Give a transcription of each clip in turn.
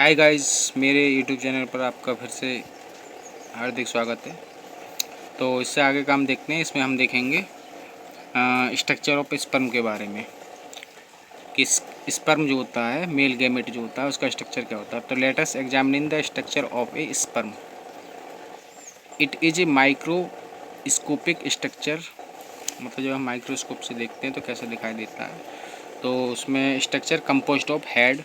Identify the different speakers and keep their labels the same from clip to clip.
Speaker 1: Hi guys, मेरे YouTube channel पर आपका फिर से हार्दिक स्वागत है। तो इससे आगे का हम देखते हैं। इसमें हम देखेंगे स्ट्रक्चर ऑफ स्पर्म के बारे में कि स्पर्म जो होता है, मेल गैमेट जो होता है, उसका स्ट्रक्चर क्या होता है। तो let us examine the structure of A sperm. It is a microscopic structure, मतलब जब हम माइक्रोस्कोप से देखते हैं तो कैसे दिखाई देता है। तो उसमें स्ट्रक्चर कंपोस्ट ऑफ हेड,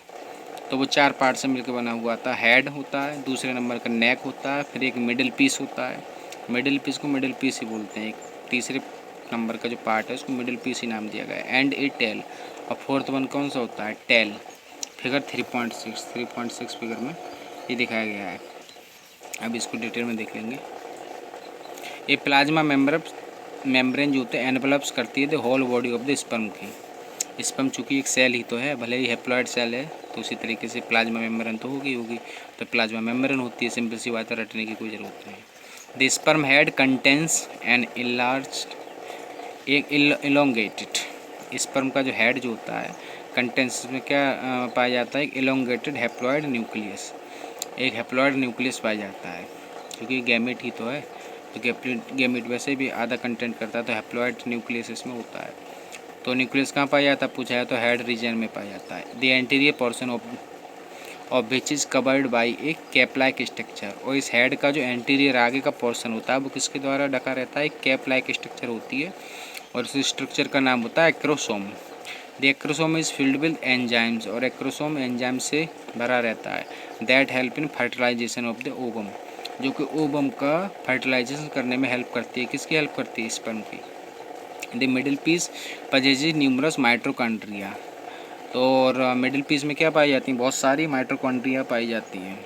Speaker 1: तो वो 4 पार्ट से मिलकर बना हुआ था। हेड होता है, दूसरे नंबर का नेक होता है, फिर एक मिडिल पीस होता है, मिडिल पीस को मिडिल पीस ही बोलते हैं। एक तीसरे नंबर का जो पार्ट है उसको मिडिल पीस ही नाम दिया गया है। एंड ए टेल, और फोर्थ वन कौन सा होता है, टेल। फिगर 3.6 फिगर में ये दिखाया गया है। अब इसको डिटेल में देख लेंगे। ये प्लाज्मा मेम्ब्रेन जो होते हैं एनवलप्स करती है the whole body of the sperm की। स्पर्म चूँकि एक सेल ही तो है, भले ही हैप्लॉइड सेल है, तो उसी तरीके से प्लाज्मा मेम्ब्रेन तो होगी। तो प्लाज्मा मेम्ब्रेन होती है, सिंपल सी बात है, रटने की कोई ज़रूरत नहीं। The sperm head contains an एक इलोंगेटेड, स्पर्म का जो हेड जो होता है कंटेंस में क्या पाया जाता है, एक इलोंगेटेड हैप्लॉइड न्यूक्लियस, एक हैप्लॉइड न्यूक्लियस पाया जाता है। क्योंकि गैमेट ही तो है, तो गैमेट वैसे भी आधा कंटेंट करता है, तो हैप्लॉइड न्यूक्लियस इसमें होता है। तो न्यूक्लियस कहाँ पाया जाता है पूछा है, तो हेड रीजन में पाया जाता है। The anterior portion of which is covered by A cap like structure, और इस हेड का जो एंटीरियर आगे का पोर्शन होता है वो किसके द्वारा ढका रहता है, कैप लाइक स्ट्रक्चर होती है, और उस स्ट्रक्चर का नाम होता है acrosome. The acrosome is filled with enzymes, और एक्रोसोम एंजाइम से भरा रहता है। That help in fertilization of the ovum, जो कि ओवम का फर्टिलाइजेशन करने में हेल्प करती है। किसकी हेल्प करती है, स्पर्म की। The middle piece possesses numerous mitochondria, तो और मिडिल पीस में क्या पाई जाती हैं, बहुत सारी माइट्रोकॉन्ड्रिया पाई जाती हैं।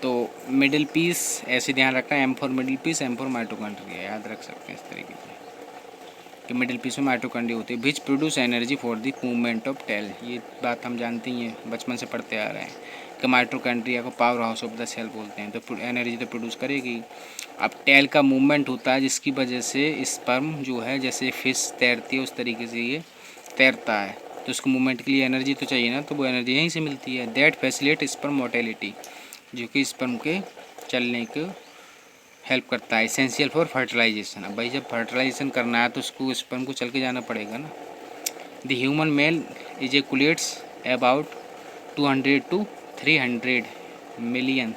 Speaker 1: तो मिडिल पीस ऐसे ध्यान रखना, M for middle piece, M for mitochondria, याद रख सकते हैं इस तरीके से कि मिडिल पीस में माइट्रोकॉन्ड्रिया होती है। Which produce energy for the movement of tail, ये बात हम जानते ही हैं, बचपन से पढ़ते आ रहे हैं कि माइट्रोकॉन्ड्रिया को power house of the cell बोलते हैं। तो एनर्जी तो प्रोड्यूस करेगी। अब टेल का मूवमेंट होता है, जिसकी वजह से स्पर्म जो है, जैसे फिश तैरती है उस तरीके से ये तैरता है, तो उसको मूवमेंट के लिए एनर्जी तो चाहिए ना, तो वो एनर्जी यहीं से मिलती है। दैट फैसिलिटेट स्पर्म मोटेलिटी, जो कि स्पर्म के चलने को हेल्प करता है। एसेंशियल फॉर फर्टिलाइजेशन, अब भाई जब फर्टिलाइजेशन करना है तो उसको स्पर्म को चल के जाना पड़ेगा ना। The human male ejaculates about 200 to 300 million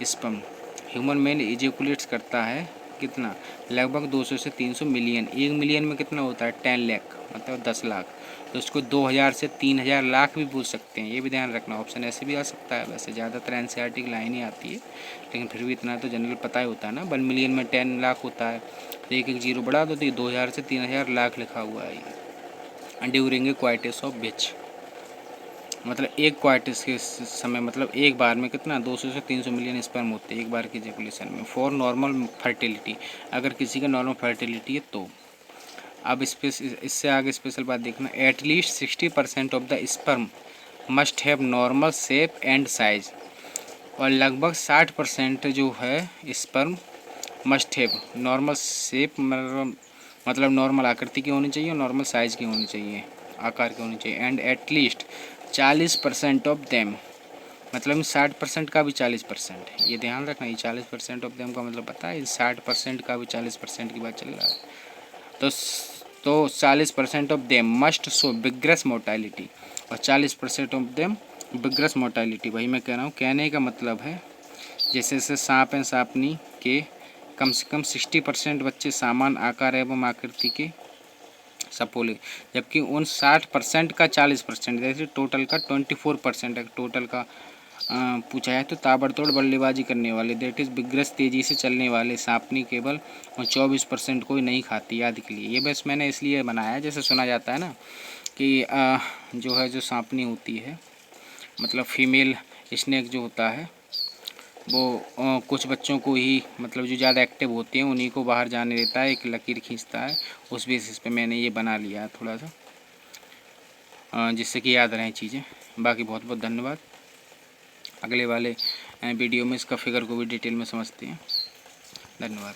Speaker 1: sperm. Human male ejaculates करता है कितना, लगभग 200 से 300 मिलियन। 1 मिलियन में कितना होता है, 10 लाख, मतलब 10 लाख। तो उसको 2000 से 3000 लाख भी पूछ सकते हैं, ये भी ध्यान रखना। ऑप्शन ऐसे भी आ सकता है, वैसे ज़्यादातर एनसीईआरटी की लाइन ही आती है, लेकिन फिर भी इतना तो जनरल पता ही होता है ना। 1 मिलियन में 10 लाख होता है, तो एक एक जीरो बढ़ा दो, तो 2000 से 3000 लाख लिखा हुआ है ये। ड्यूरिंग ए क्वाइटिस ऑफ विच, मतलब एक क्वाइटिस के समय, मतलब एक बार में कितना, 200 से 300 मिलियन स्पर्म होते हैं एक बार की इजैकुलेशन में। फॉर नॉर्मल फर्टिलिटी, अगर किसी का नॉर्मल फर्टिलिटी है तो। अब इससे आगे स्पेशल बात देखना, at least 60% of the sperm must have normal shape and size, और लगभग 60% जो है sperm must have normal shape, मतलब नॉर्मल आकृति की होनी चाहिए, और नॉर्मल साइज़ की होनी चाहिए, आकार की होनी चाहिए। एंड एटलीस्ट 40% ऑफ देम, मतलब 60% का भी 40%, ये ध्यान रखना। ये 40% ऑफ देम का मतलब पता है, 60% का भी 40% की बात चल रहा है। तो 40% of them must show decrease mortality, और 40% ऑफ देम बिग्रेस मोर्टेलिटी। वही मैं कह रहा हूँ, कहने का मतलब है जैसे जैसे सांप एंड सांपनी के कम से कम 60% बच्चे समान आकार एवं आकृति के सपोले, जबकि उन 60% का 40%, जैसे टोटल का 24% है। टोटल का पूछा है तो ताबड़तोड़ बल्लेबाजी करने वाले, दैट इज़ बिग्रेस, तेज़ी से चलने वाले सांपनी केवल 24% को ही नहीं खाती, याद के लिए। ये बस मैंने इसलिए बनाया, जैसे सुना जाता है ना कि जो है, जो सांपनी होती है, मतलब फीमेल स्नेक जो होता है, वो कुछ बच्चों को ही, मतलब जो ज़्यादा एक्टिव होते हैं उन्हीं को बाहर जाने देता है, एक लकीर खींचता है। उस बेसिस पे मैंने ये बना लिया है थोड़ा सा, जिससे कि याद रहें चीज़ें। बाकी बहुत बहुत धन्यवाद। अगले वाले वीडियो में इसका फिगर को भी डिटेल में समझते हैं। धन्यवाद।